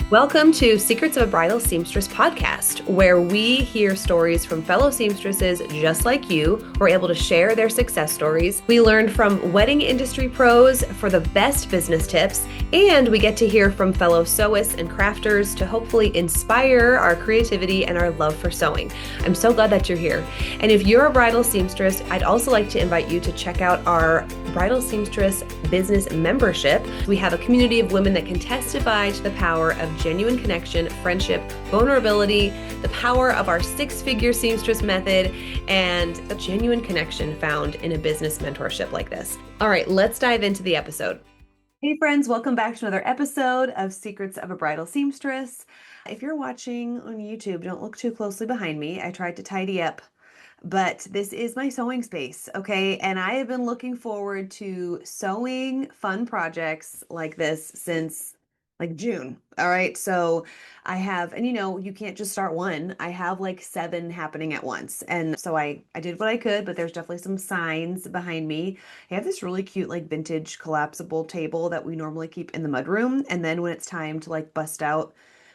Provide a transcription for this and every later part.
Welcome to Secrets of a Bridal Seamstress podcast, where we hear stories from fellow seamstresses just like you. We're able to share their success stories. We learn from wedding industry pros for the best business tips, and we get to hear from fellow sewists and crafters to hopefully inspire our creativity and our love for sewing. I'm so glad that you're here. And if you're a bridal seamstress, I'd also like to invite you to check out our Bridal Seamstress business membership. We have a community of women that can testify to the power of genuine connection, friendship, vulnerability, the power of our six-figure seamstress method, and a genuine connection found in a business mentorship like this. All right, let's dive into the episode. Hey friends, welcome back to another episode of Secrets of a Bridal Seamstress. If you're watching on YouTube, don't look too closely behind me. I tried to tidy up, but this is my sewing space, okay? And I have been looking forward to sewing fun projects like this since like June. All right. So I have, and you can't just start one. I have like 7 happening at once. And so I did what I could, but there's definitely some signs behind me. I have this really cute, like vintage collapsible table that we normally keep in the mudroom. And then when it's time to like bust out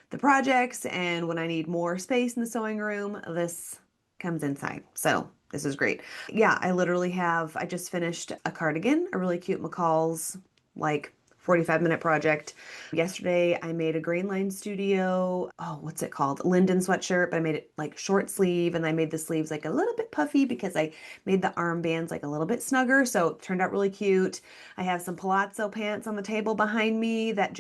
the projects and when I need more space in the sewing room, this comes inside. So this is great. Yeah, I just finished a cardigan, a really cute McCall's, like 45-minute project. Yesterday, I made a Grain Line Studio, what's it called? Linden sweatshirt, but I made it like short sleeve and I made the sleeves like a little bit puffy because I made the armbands like a little bit snugger. So it turned out really cute. I have some palazzo pants on the table behind me that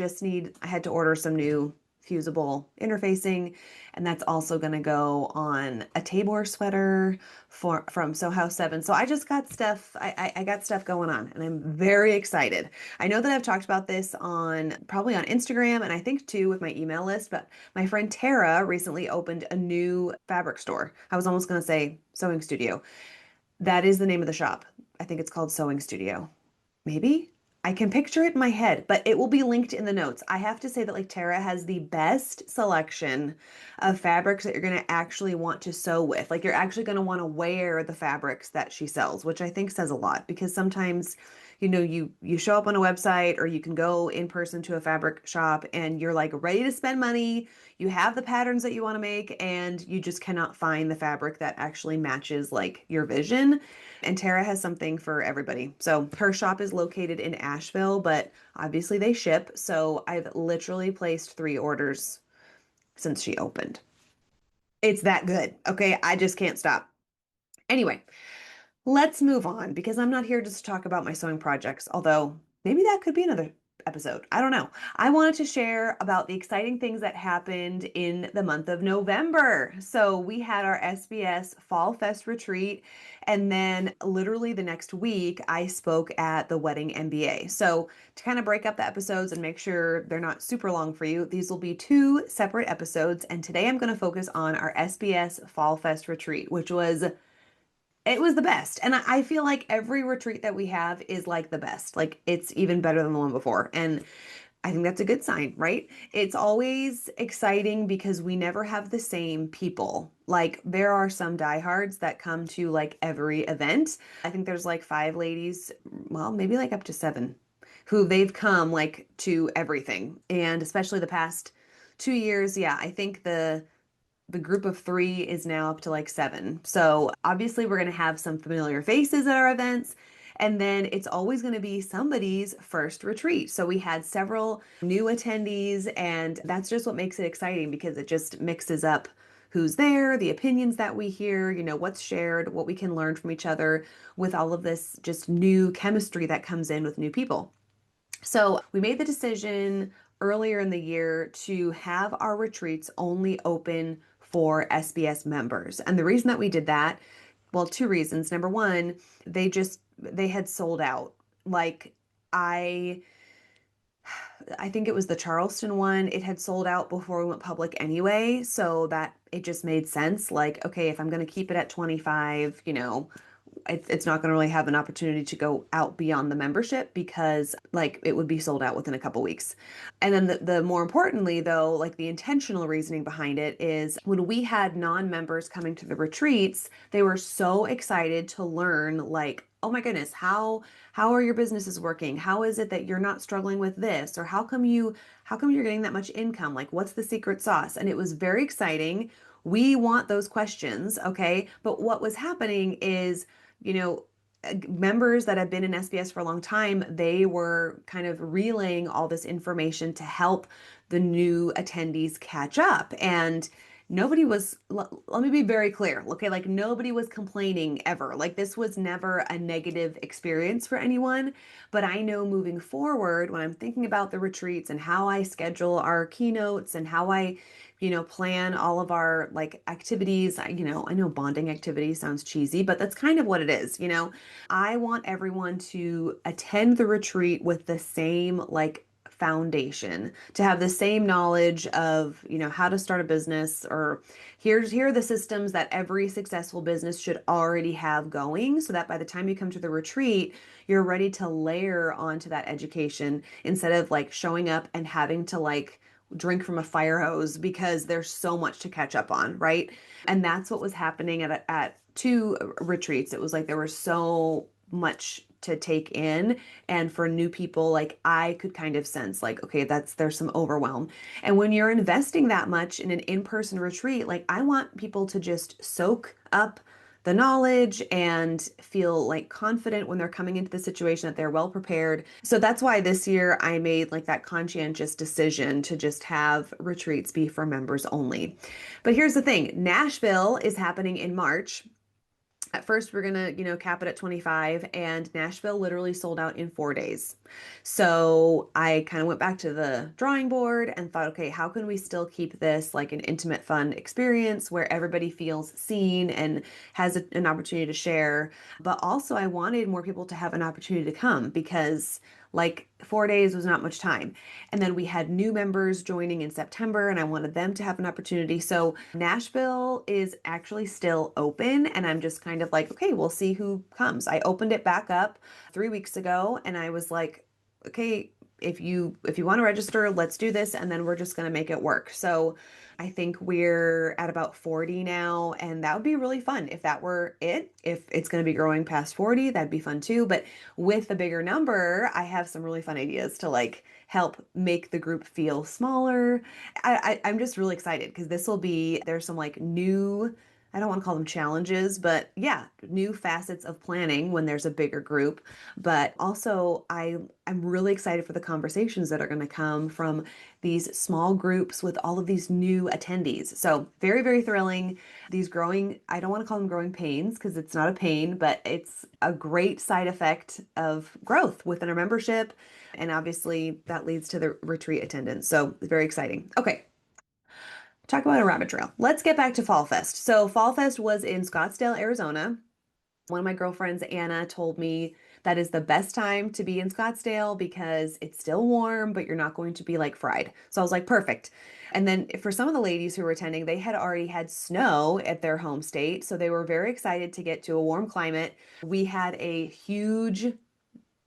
I had to order some new fusible interfacing, and that's also going to go on a Tabor sweater from Sew House 7. So I just got stuff, I got stuff going on, and I'm very excited. I know that I've talked about this probably on Instagram, and I think too with my email list, but my friend Tara recently opened a new fabric store. I was almost going to say sewing studio. That is the name of the shop. I think it's called Sewing Studio. Maybe? I can picture it in my head, but it will be linked in the notes. I have to say that like Tara has the best selection of fabrics that you're going to actually want to sew with. Like you're actually going to want to wear the fabrics that she sells, which I think says a lot because sometimes, you show up on a website or you can go in person to a fabric shop and you're like ready to spend money. You have the patterns that you want to make and you just cannot find the fabric that actually matches like your vision. And Tara has something for everybody. So her shop is located in Asheville, but obviously they ship. So I've literally placed 3 orders since she opened. It's that good. Okay. I just can't stop. Anyway, let's move on because I'm not here just to talk about my sewing projects, although maybe that could be another episode. I don't know. I wanted to share about the exciting things that happened in the month of November. So we had our SBS Fall Fest retreat, and then literally the next week, I spoke at the Wedding MBA. So to kind of break up the episodes and make sure they're not super long for you, these will be 2 separate episodes. And today I'm going to focus on our SBS Fall Fest retreat, which was it was the best. And I feel like every retreat that we have is like the best. Like it's even better than the one before. And I think that's a good sign, right? It's always exciting because we never have the same people. Like there are some diehards that come to like every event. I think there's like 5 ladies, well, maybe like up to 7, who they've come like to everything. And especially the past 2 years, yeah, I think the group of 3 is now up to like 7. So obviously we're going to have some familiar faces at our events. And then it's always going to be somebody's first retreat. So we had several new attendees, and that's just what makes it exciting because it just mixes up who's there, the opinions that we hear, what's shared, what we can learn from each other with all of this just new chemistry that comes in with new people. So we made the decision earlier in the year to have our retreats only open for SBS members. And the reason that we did that, well, 2 reasons. Number one, they had sold out. Like I think it was the Charleston one. It had sold out before we went public anyway, so that it just made sense. Like, okay, if I'm going to keep it at 25, it's not going to really have an opportunity to go out beyond the membership because like it would be sold out within a couple weeks. And then the more importantly though, like the intentional reasoning behind it is when we had non-members coming to the retreats, they were so excited to learn like oh my goodness, how are your businesses working? How is it that you're not struggling with this? Or how come you're getting that much income? Like what's the secret sauce? And it was very exciting. We want those questions, okay? But what was happening is, you know, members that have been in SBS for a long time, they were kind of relaying all this information to help the new attendees catch up. And nobody was, let me be very clear, okay? Like nobody was complaining ever. Like this was never a negative experience for anyone. But I know moving forward, when I'm thinking about the retreats and how I schedule our keynotes and how I, plan all of our like activities, I know bonding activities sounds cheesy, but that's kind of what it is. I want everyone to attend the retreat with the same like foundation, to have the same knowledge of, how to start a business, or here are the systems that every successful business should already have going, so that by the time you come to the retreat, you're ready to layer onto that education instead of like showing up and having to like drink from a fire hose because there's so much to catch up on, right? And that's what was happening at two retreats. It was like there was so much to take in, and for new people, like I could kind of sense like, okay, there's some overwhelm. And when you're investing that much in an in-person retreat, like I want people to just soak up the knowledge and feel like confident when they're coming into the situation, that they're well prepared. So that's why this year I made like that conscientious decision to just have retreats be for members only. But here's the thing, Nashville is happening in March. At first, we're gonna, cap it at 25, and Nashville literally sold out in 4 days. So I kind of went back to the drawing board and thought, okay, how can we still keep this like an intimate, fun experience where everybody feels seen and has an opportunity to share? But also, I wanted more people to have an opportunity to come because like 4 days was not much time. And then we had new members joining in September, and I wanted them to have an opportunity. So Nashville is actually still open, and I'm just kind of like, okay, we'll see who comes. I opened it back up 3 weeks ago, and I was like, okay, if you want to register, let's do this, and then we're just going to make it work. So I think we're at about 40 now, and that would be really fun if that were it. If it's going to be growing past 40, that'd be fun too. But with a bigger number, I have some really fun ideas to like help make the group feel smaller. I'm just really excited because there's some like new, I don't want to call them challenges, but yeah, new facets of planning when there's a bigger group. But also, I'm really excited for the conversations that are going to come from these small groups with all of these new attendees. So very, very thrilling. These growing, I don't want to call them growing pains because it's not a pain, but it's a great side effect of growth within our membership. And obviously that leads to the retreat attendance. So it's very exciting. Okay. Talk about a rabbit trail. Let's get back to Fall Fest. So Fall Fest was in Scottsdale, Arizona. One of my girlfriends, Anna, told me that is the best time to be in Scottsdale because it's still warm, but you're not going to be like fried. So I was like, perfect. And then for some of the ladies who were attending, they had already had snow at their home state. So they were very excited to get to a warm climate. We had a huge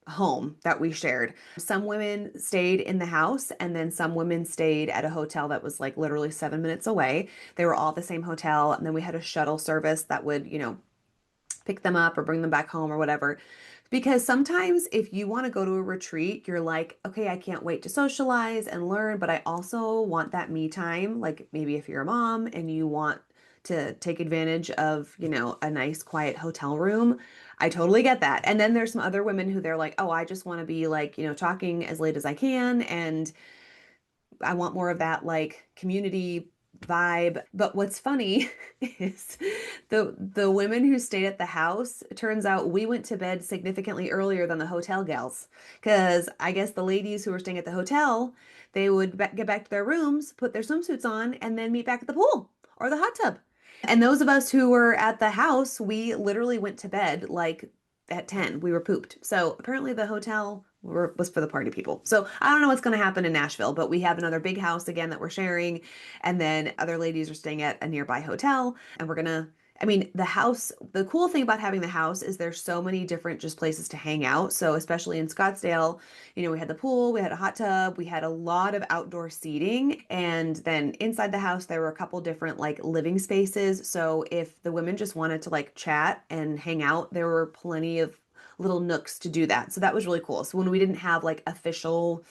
home that we shared. Some women stayed in the house, and then some women stayed at a hotel that was like literally 7 minutes away. They were all at the same hotel. And then we had a shuttle service that would, pick them up or bring them back home or whatever. Because sometimes if you want to go to a retreat, you're like, okay, I can't wait to socialize and learn, but I also want that me time. Like maybe if you're a mom and you want to take advantage of, a nice quiet hotel room, I totally get that. And then there's some other women who they're like, oh, I just want to be like, talking as late as I can. And I want more of that like community vibe. But what's funny is the women who stayed at the house, it turns out we went to bed significantly earlier than the hotel gals. Because I guess the ladies who were staying at the hotel, they would get back to their rooms, put their swimsuits on, and then meet back at the pool or the hot tub. And those of us who were at the house, we literally went to bed like at 10. We were pooped. So apparently the hotel was for the party people. So I don't know what's going to happen in Nashville, but we have another big house again that we're sharing. And then other ladies are staying at a nearby hotel. And the cool thing about having the house is there's so many different just places to hang out. So especially in Scottsdale, we had the pool, we had a hot tub, we had a lot of outdoor seating. And then inside the house, there were a couple different like living spaces. So if the women just wanted to like chat and hang out, there were plenty of little nooks to do that. So that was really cool. So when we didn't have like official,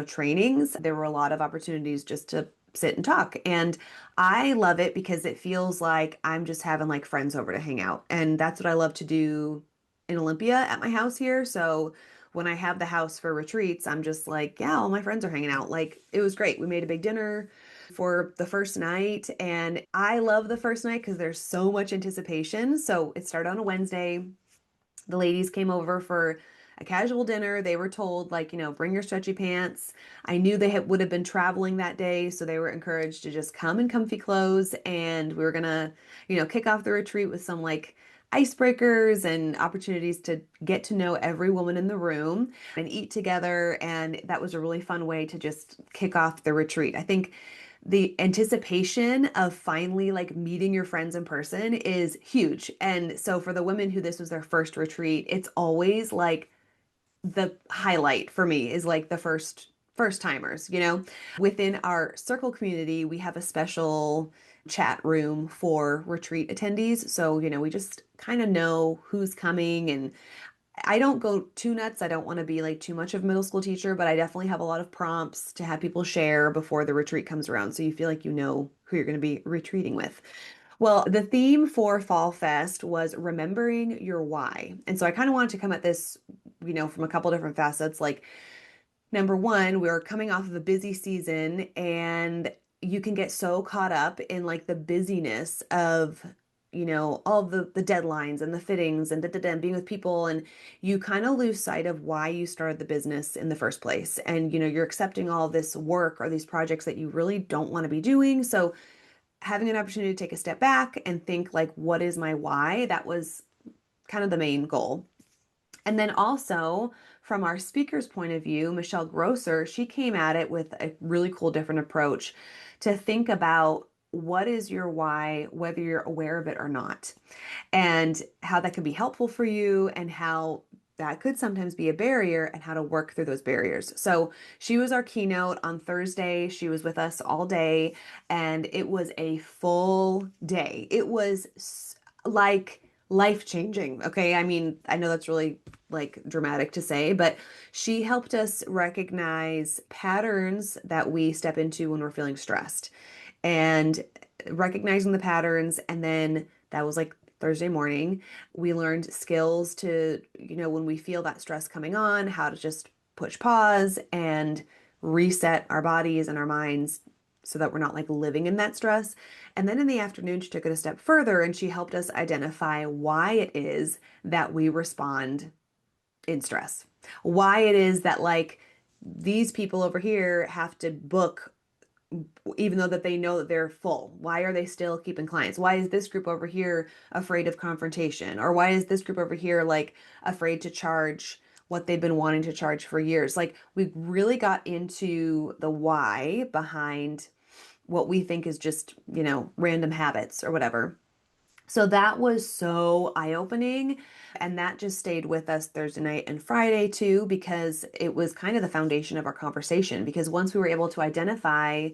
trainings, there were a lot of opportunities just to sit and talk. And I love it because it feels like I'm just having like friends over to hang out. And that's what I love to do in Olympia at my house here. So when I have the house for retreats, I'm just like, yeah, all my friends are hanging out. Like it was great. We made a big dinner for the first night, and I love the first night because there's so much anticipation. So it started on a Wednesday. The ladies came over for a casual dinner. They were told, like, bring your stretchy pants. I knew they would have been traveling that day, so they were encouraged to just come in comfy clothes. And we were gonna, kick off the retreat with some like icebreakers and opportunities to get to know every woman in the room and eat together. And that was a really fun way to just kick off the retreat. I think the anticipation of finally like meeting your friends in person is huge. And so for the women who this was their first retreat, it's always like the highlight for me is like the first timers, Within our circle community, we have a special chat room for retreat attendees. So, we just kind of know who's coming, and I don't go too nuts. I don't want to be like too much of a middle school teacher, but I definitely have a lot of prompts to have people share before the retreat comes around. So you feel like you know who you're going to be retreating with. Well, the theme for Fall Fest was remembering your why. And so I kind of wanted to come at this, from a couple different facets. Like, number one, we're coming off of a busy season, and you can get so caught up in like the busyness of, all the deadlines and the fittings and and being with people, and you kind of lose sight of why you started the business in the first place. And you're accepting all this work or these projects that you really don't want to be doing. So having an opportunity to take a step back and think like, what is my why? That was kind of the main goal. And then also from our speaker's point of view, Michelle Grosser, she came at it with a really cool different approach to think about what is your why, whether you're aware of it or not, and how that can be helpful for you, and how that could sometimes be a barrier, and how to work through those barriers. So she was our keynote on Thursday. She was with us all day, and it was a full day. It was like life-changing. Okay. I mean, I know that's really like dramatic to say, but she helped us recognize patterns that we step into when we're feeling stressed, and recognizing the patterns. And then that was like Thursday morning. We learned skills to, when we feel that stress coming on, how to just push pause and reset our bodies and our minds so that we're not like living in that stress. And then in the afternoon, she took it a step further, and she helped us identify why it is that we respond in stress. Why it is that like these people over here have to book even though that they know that they're full. Why are they still keeping clients? Why is this group over here afraid of confrontation? Or why is this group over here like afraid to charge what they've been wanting to charge for years? Like we really got into the why behind what we think is just, random habits or whatever. So that was so eye-opening. And that just stayed with us Thursday night and Friday too, because it was kind of the foundation of our conversation. Because once we were able to identify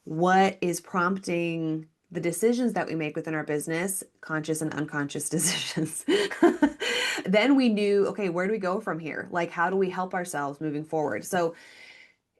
what is prompting the decisions that we make within our business, conscious and unconscious decisions, then we knew, okay, where do we go from here? Like, how do we help ourselves moving forward? So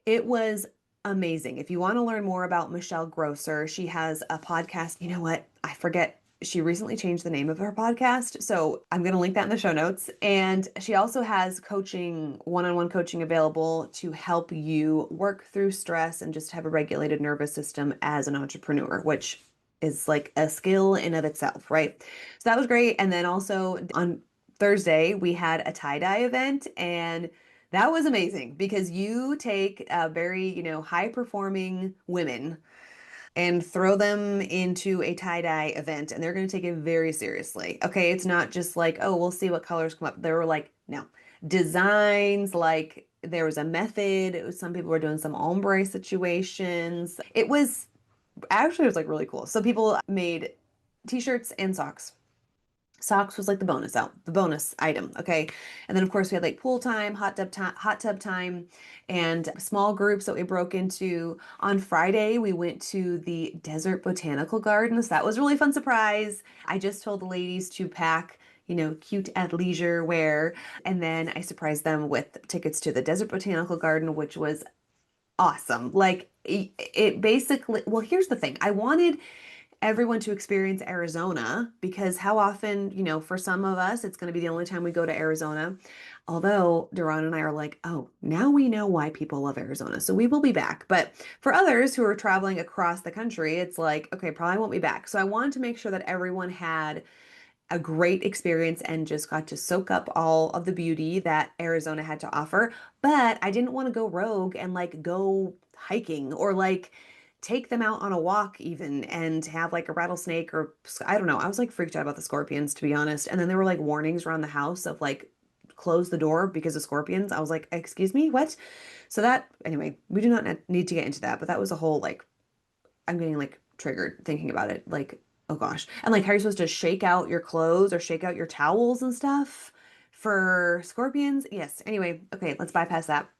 it was amazing. If you want to learn more about Michelle Grosser, she has a podcast. You know what? I forget. She recently changed the name of her podcast. So I'm going to link that in the show notes. And she also has coaching, one-on-one coaching available to help you work through stress and just have a regulated nervous system as an entrepreneur, which is like a skill in of itself, right? So that was great. And then also on Thursday, we had a tie-dye event, and that was amazing because you take very, high performing women and throw them into a tie-dye event, and they're going to take it very seriously. Okay, it's not just like, oh, we'll see what colors come up. They were like, no, designs, like there was a method. Some people were doing some ombre situations. It was like really cool. So people made t-shirts and socks. Socks was like the bonus item. Okay. And then of course we had like pool time, hot tub time, and small groups that we broke into. On Friday, we went to the Desert Botanical Gardens. That was a really fun surprise. I just told the ladies to pack, cute athleisure wear. And then I surprised them with tickets to the Desert Botanical Garden, which was awesome. Like it basically, well, here's the thing. I wanted everyone to experience Arizona because how often, for some of us, it's going to be the only time we go to Arizona. Although Duran and I are like, oh, now we know why people love Arizona. So we will be back. But for others who are traveling across the country, it's like, okay, probably won't be back. So I wanted to make sure that everyone had a great experience and just got to soak up all of the beauty that Arizona had to offer. But I didn't want to go rogue and like go hiking or like take them out on a walk even and have like a rattlesnake or I don't know. I was like freaked out about the scorpions to be honest. And then there were like warnings around the house of like close the door because of scorpions. I was like, excuse me, what? So that anyway, we do not need to get into that, but that was a whole like I'm getting like triggered thinking about it. Like, oh gosh. And like, how are you supposed to shake out your clothes or shake out your towels and stuff for scorpions? Yes. Anyway, okay, let's bypass that.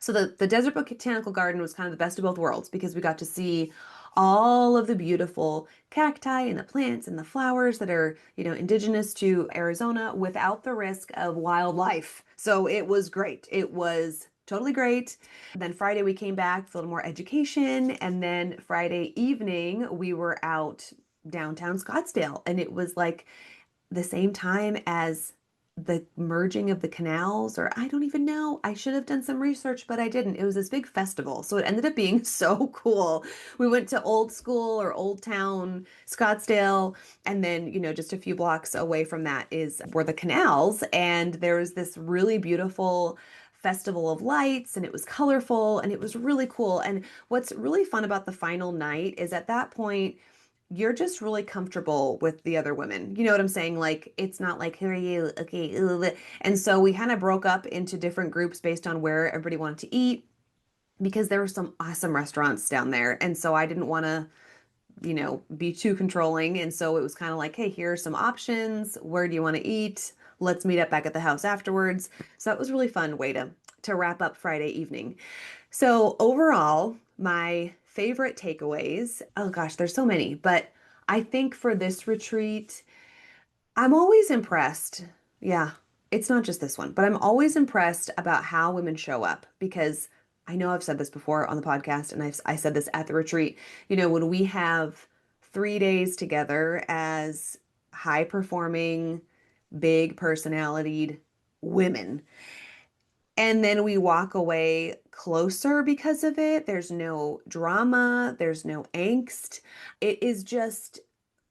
So the Desert Botanical Garden was kind of the best of both worlds because we got to see all of the beautiful cacti and the plants and the flowers that are, indigenous to Arizona without the risk of wildlife. So it was great. It was totally great. Then Friday we came back with a little more education, and then Friday evening we were out downtown Scottsdale, and it was like the same time as the merging of the canals, or I don't even know. I should have done some research, but I didn't. It was this big festival. So it ended up being so cool. We went to Old School or Old Town Scottsdale, and then, just a few blocks away from that is were the canals. And there was this really beautiful festival of lights, and it was colorful and it was really cool. And what's really fun about the final night is at that point, you're just really comfortable with the other women. You know what I'm saying? Like, it's not like, who are you? Okay. Ugh. And so we kind of broke up into different groups based on where everybody wanted to eat because there were some awesome restaurants down there. And so I didn't want to, be too controlling. And so it was kind of like, hey, here are some options. Where do you want to eat? Let's meet up back at the house afterwards. So that was a really fun way to wrap up Friday evening. So overall, my favorite takeaways, oh gosh, there's so many, but I think for this retreat, I'm always impressed. Yeah, it's not just this one, but I'm always impressed about how women show up because I know I've said this before on the podcast and I said this at the retreat. When we have 3 days together as high performing, big personalitied women, and then we walk away closer because of it. There's no drama, there's no angst. It is just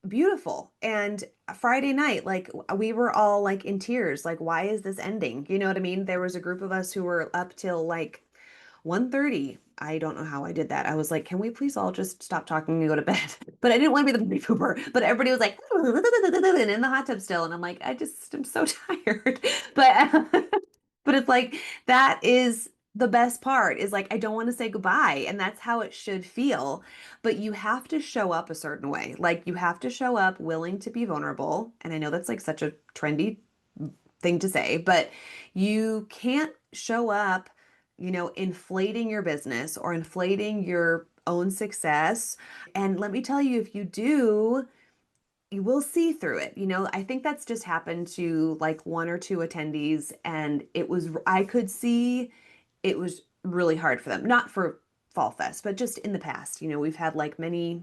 beautiful. And Friday night, like we were all like in tears, like, why is this ending? You know what I mean? There was a group of us who were up till like 1:30. I don't know how I did that. I was like, can we please all just stop talking and go to bed? But I didn't want to be the baby pooper. But everybody was like, and in the hot tub still. And I'm like, I'm so tired. But but it's like that is the best part is like I don't want to say goodbye and that's how it should feel. But you have to show up a certain way. Like you have to show up willing to be vulnerable. And I know that's like such a trendy thing to say, but you can't show up, inflating your business or inflating your own success. And let me tell you, if you do, you will see through it. I think that's just happened to like one or two attendees, and I could see it was really hard for them. Not for Fall Fest, but just in the past. We've had like many,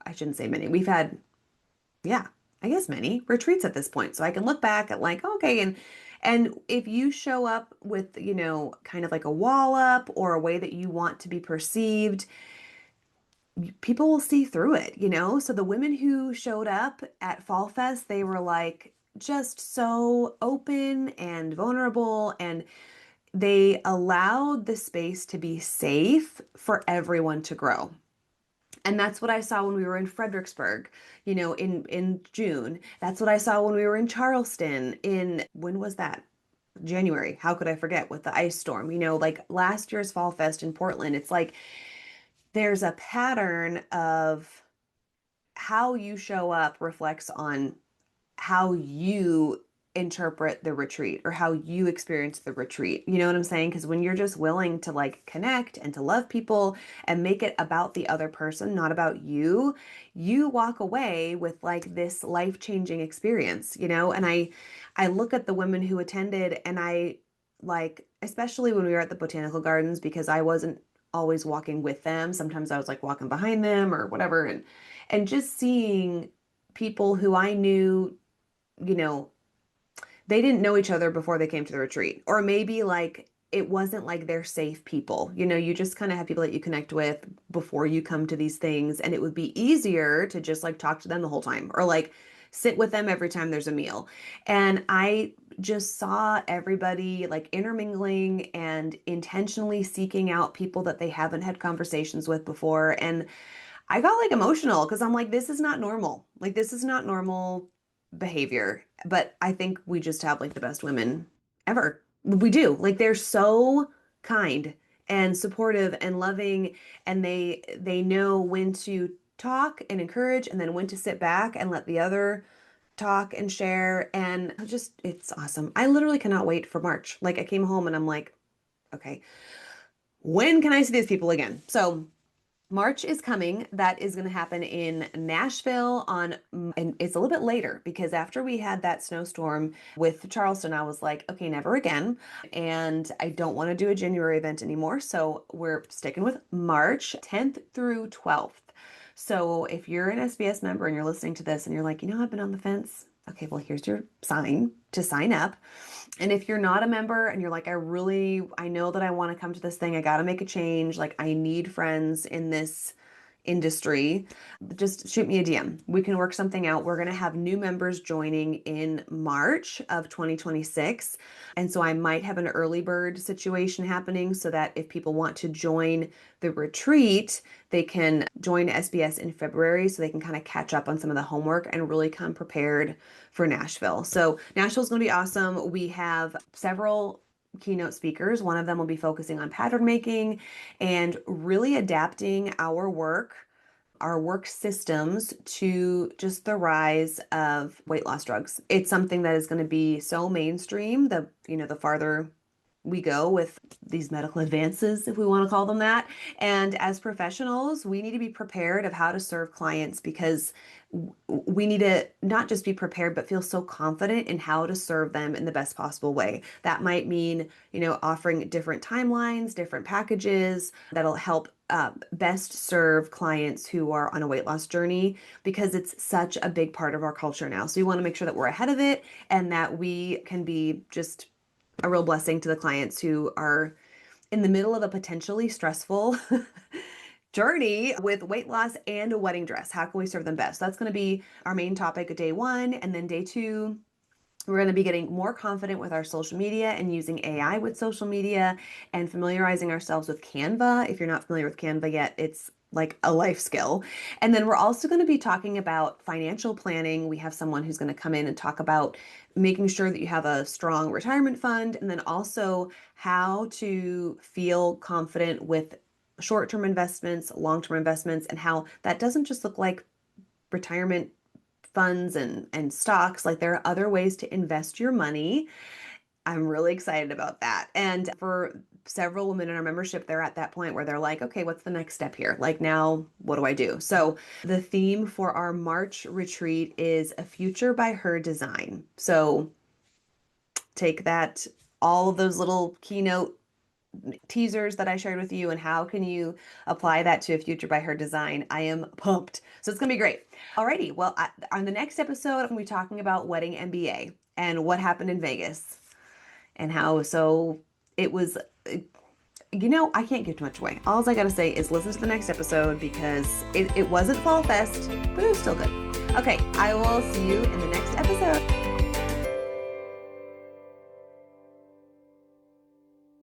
I shouldn't say many, we've had, yeah, I guess many retreats at this point. So I can look back at like, okay, and if you show up with, kind of like a wall up or a way that you want to be perceived, people will see through it. So the women who showed up at Fall Fest, they were like just so open and vulnerable, and they allowed the space to be safe for everyone to grow. And that's what I saw when we were in Fredericksburg, in June. That's what I saw when we were in Charleston when was that? January. How could I forget with the ice storm? Like last year's Fall Fest in Portland, it's like there's a pattern of how you show up reflects on how you interpret the retreat or how you experience the retreat. You know what I'm saying? Because when you're just willing to like connect and to love people and make it about the other person, not about you, you walk away with like this life-changing experience, you know? And I look at the women who attended and I like, especially when we were at the botanical gardens, because I wasn't always walking with them. Sometimes I was like walking behind them or whatever. And just seeing people who I knew, you know, they didn't know each other before they came to the retreat. Or maybe like it wasn't like they're safe people. You know, you just kind of have people that you connect with before you come to these things. And it would be easier to just like talk to them the whole time or like sit with them every time there's a meal. And I just saw everybody like intermingling and intentionally seeking out people that they haven't had conversations with before. And I got like emotional because I'm like, this is not normal. Like, this is not normal behavior. But I think we just have like the best women ever. We do. Like, they're so kind and supportive and loving, and they know when to talk and encourage and then when to sit back and let the other talk and share. And just, it's awesome. I literally cannot wait for March. Like, I came home and I'm like, okay, when can I see these people again? So March is coming. That is going to happen in Nashville and it's a little bit later because after we had that snowstorm with Charleston, I was like, okay, never again. And I don't want to do a January event anymore. So we're sticking with March 10th through 12th. So if you're an SBS member and you're listening to this and you're like, you know, I've been on the fence. Okay, well, here's your sign to sign up. And if you're not a member and you're like, I know that I want to come to this thing, I got to make a change. Like, I need friends in this industry, just shoot me a DM. We can work something out. We're going to have new members joining in March of 2026. And so I might have an early bird situation happening so that if people want to join the retreat, they can join SBS in February so they can kind of catch up on some of the homework and really come prepared for Nashville. So Nashville's going to be awesome. We have several keynote speakers. One of them will be focusing on pattern making and really adapting our work systems to just the rise of weight loss drugs. It's something that is going to be so mainstream, the farther we go with these medical advances, if we want to call them that. And as professionals, we need to be prepared of how to serve clients because we need to not just be prepared, but feel so confident in how to serve them in the best possible way. That might mean, offering different timelines, different packages that'll help best serve clients who are on a weight loss journey because it's such a big part of our culture now. So we want to make sure that we're ahead of it and that we can be just a real blessing to the clients who are in the middle of a potentially stressful journey with weight loss and a wedding dress. How can we serve them best? So that's going to be our main topic day one. And then day two, we're going to be getting more confident with our social media and using AI with social media and familiarizing ourselves with Canva. If you're not familiar with Canva yet, it's like a life skill. And then we're also going to be talking about financial planning. We have someone who's going to come in and talk about making sure that you have a strong retirement fund, and then also how to feel confident with short-term investments, long-term investments, and how that doesn't just look like retirement funds and stocks. Like, there are other ways to invest your money. I'm really excited about that. And for several women in our membership, they're at that point where they're like, okay, what's the next step here? Like, now what do I do? So the theme for our March retreat is a future by her design. So take that, all of those little keynote teasers that I shared with you, and how can you apply that to a future by her design. I am pumped. So it's going to be great. Alrighty. Well, on the next episode, I'm going to be talking about Wedding MBA and what happened in Vegas and how, so it was, I can't give too much away. All I got to say is listen to the next episode because it wasn't Fall Fest, but it was still good. Okay. I will see you in the next episode.